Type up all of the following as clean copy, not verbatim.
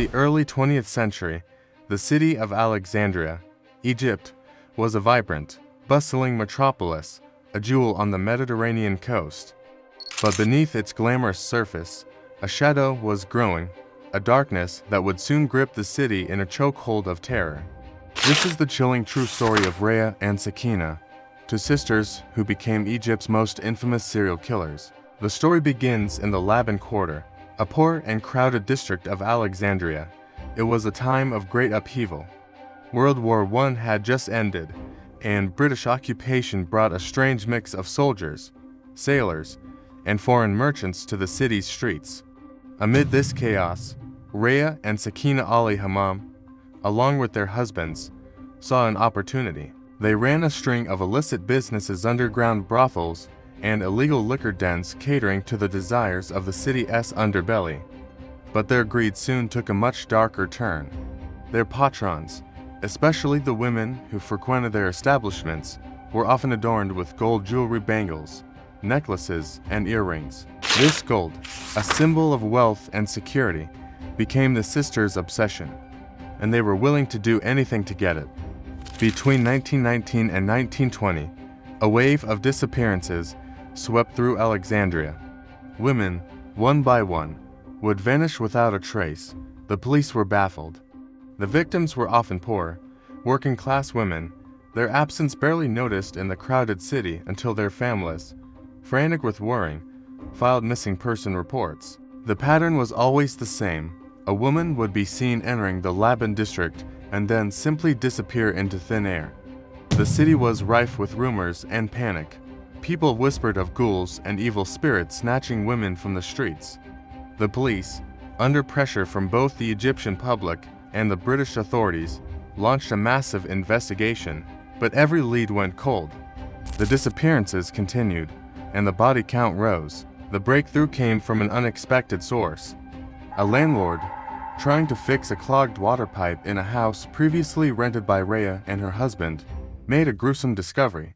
the early 20th century, the city of Alexandria, Egypt, was a vibrant, bustling metropolis, a jewel on the Mediterranean coast. But beneath its glamorous surface, a shadow was growing, a darkness that would soon grip the city in a chokehold of terror. This is the chilling true story of Raya and Sakina, two sisters who became Egypt's most infamous serial killers. The story begins in the Labban quarter, a poor and crowded district of Alexandria. It was a time of great upheaval. World War I had just ended, and British occupation brought a strange mix of soldiers, sailors, and foreign merchants to the city's streets. Amid this chaos, Raya and Sakina along with their husbands, saw an opportunity. They ran a string of illicit businesses, underground brothels, and illegal liquor dens catering to the desires of the city's underbelly. But their greed soon took a much darker turn. Their patrons, especially the women who frequented their establishments, were often adorned with gold jewelry, bangles, necklaces, and earrings. This gold, a symbol of wealth and security, became the sisters' obsession, and they were willing to do anything to get it. Between 1919 and 1920, a wave of disappearances swept through Alexandria. Women, one by one, would vanish without a trace. The police were baffled. The victims were often poor, working-class women, their absence barely noticed in the crowded city until their families, frantic with worrying, filed missing person reports. The pattern was always the same. A woman would be seen entering the Labban district and then simply disappear into thin air. The city was rife with rumors and panic. People whispered of ghouls and evil spirits snatching women from the streets. The police, under pressure from both the Egyptian public and the British authorities, launched a massive investigation, but every lead went cold. The disappearances continued, and the body count rose. The breakthrough came from an unexpected source. A landlord, trying to fix a clogged water pipe in a house previously rented by Raya and her husband, made a gruesome discovery.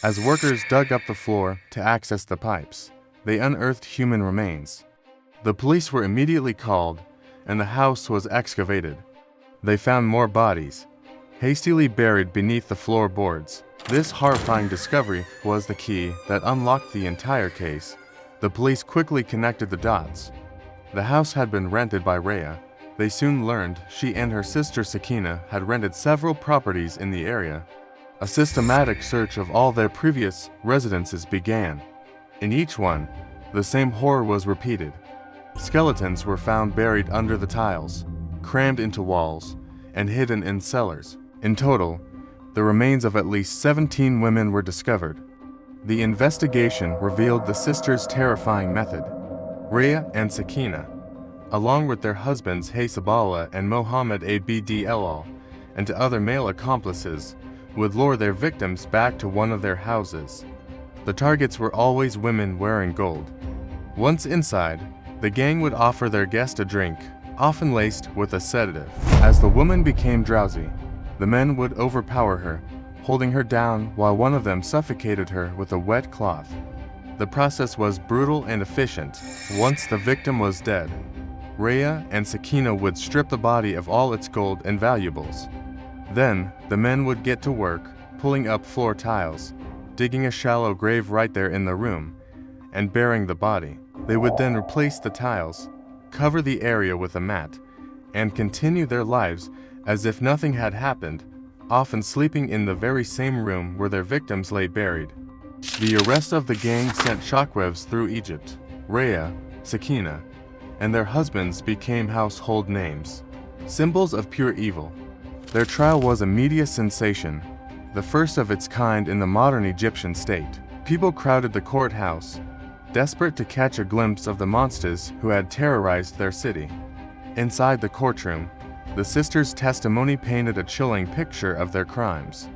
As workers dug up the floor to access the pipes, they unearthed human remains. The police were immediately called, and the house was excavated. They found more bodies, hastily buried beneath the floorboards. This horrifying discovery was the key that unlocked the entire case. The police quickly connected the dots. The house had been rented by Raya. They soon learned she and her sister Sakina had rented several properties in the area. A systematic search of all their previous residences began. In each one, the same horror was repeated. Skeletons were found buried under the tiles, crammed into walls, and hidden in cellars. In total, the remains of at least 17 women were discovered. The investigation revealed the sisters' terrifying method. Raya and Sakina, along with their husbands Haysabala and Mohammed Abd Elal, and other male accomplices, would lure their victims back to one of their houses. The targets were always women wearing gold. Once inside, the gang would offer their guest a drink, often laced with a sedative. As the woman became drowsy, the men would overpower her, holding her down while one of them suffocated her with a wet cloth. The process was brutal and efficient. Once the victim was dead, Raya and Sakina would strip the body of all its gold and valuables. Then, the men would get to work, pulling up floor tiles, digging a shallow grave right there in the room, and burying the body. They would then replace the tiles, cover the area with a mat, and continue their lives as if nothing had happened, often sleeping in the very same room where their victims lay buried. The arrest of the gang sent shockwaves through Egypt. Raya, Sakina, and their husbands became household names, symbols of pure evil. Their trial was a media sensation, the first of its kind in the modern Egyptian state. People crowded the courthouse, desperate to catch a glimpse of the monsters who had terrorized their city. Inside the courtroom, the sisters' testimony painted a chilling picture of their crimes.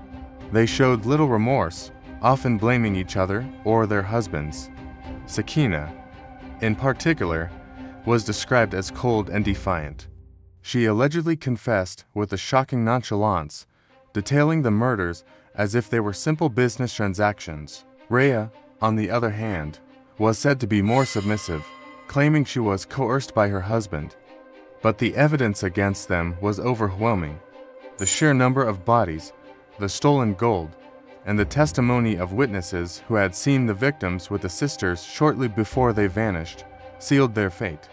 They showed little remorse, often blaming each other or their husbands. Sakina, in particular, was described as cold and defiant. She allegedly confessed with a shocking nonchalance, detailing the murders as if they were simple business transactions. Raya, on the other hand, was said to be more submissive, claiming she was coerced by her husband. But the evidence against them was overwhelming. The sheer number of bodies, the stolen gold, and the testimony of witnesses who had seen the victims with the sisters shortly before they vanished sealed their fate.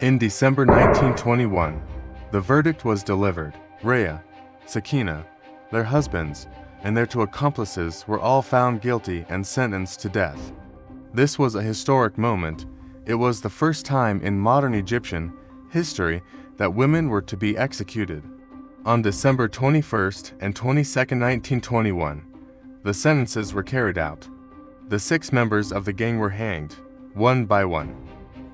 In December 1921, the verdict was delivered. Raya, Sakina, their husbands, and their two accomplices were all found guilty and sentenced to death. This was a historic moment. It was the first time in modern Egyptian history that women were to be executed. On December 21st and 22nd, 1921, the sentences were carried out. The 6 members of the gang were hanged, one by one.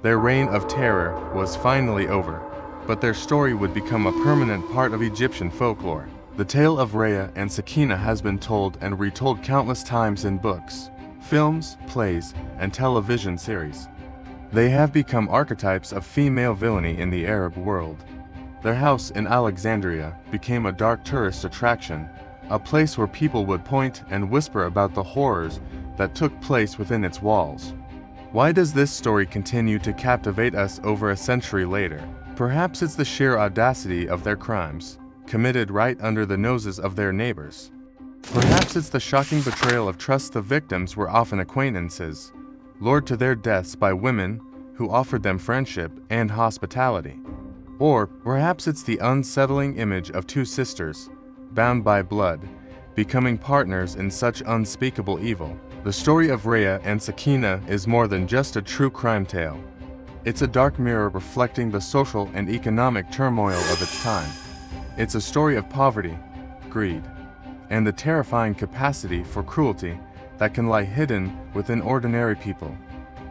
Their reign of terror was finally over, but their story would become a permanent part of Egyptian folklore. The tale of Raya and Sakina has been told and retold countless times in books, films, plays, and television series. They have become archetypes of female villainy in the Arab world. Their house in Alexandria became a dark tourist attraction, a place where people would point and whisper about the horrors that took place within its walls. Why does this story continue to captivate us over a century later? Perhaps it's the sheer audacity of their crimes, committed right under the noses of their neighbors. Perhaps it's the shocking betrayal of trust. The victims were often acquaintances, lured to their deaths by women who offered them friendship and hospitality. Or perhaps it's the unsettling image of 2 sisters, bound by blood, becoming partners in such unspeakable evil. The story of Raya and Sakina is more than just a true crime tale. It's a dark mirror reflecting the social and economic turmoil of its time. It's a story of poverty, greed, and the terrifying capacity for cruelty that can lie hidden within ordinary people.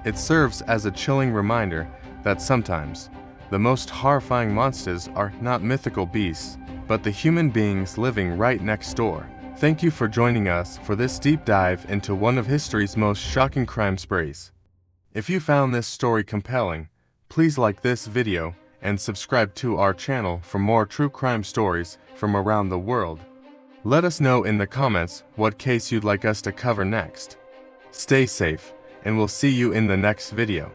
It serves as a chilling reminder that sometimes the most horrifying monsters are not mythical beasts, but the human beings living right next door. Thank you for joining us for this deep dive into one of history's most shocking crime sprees. If you found this story compelling, please like this video and subscribe to our channel for more true crime stories from around the world. Let us know in the comments what case you'd like us to cover next. Stay safe, and we'll see you in the next video.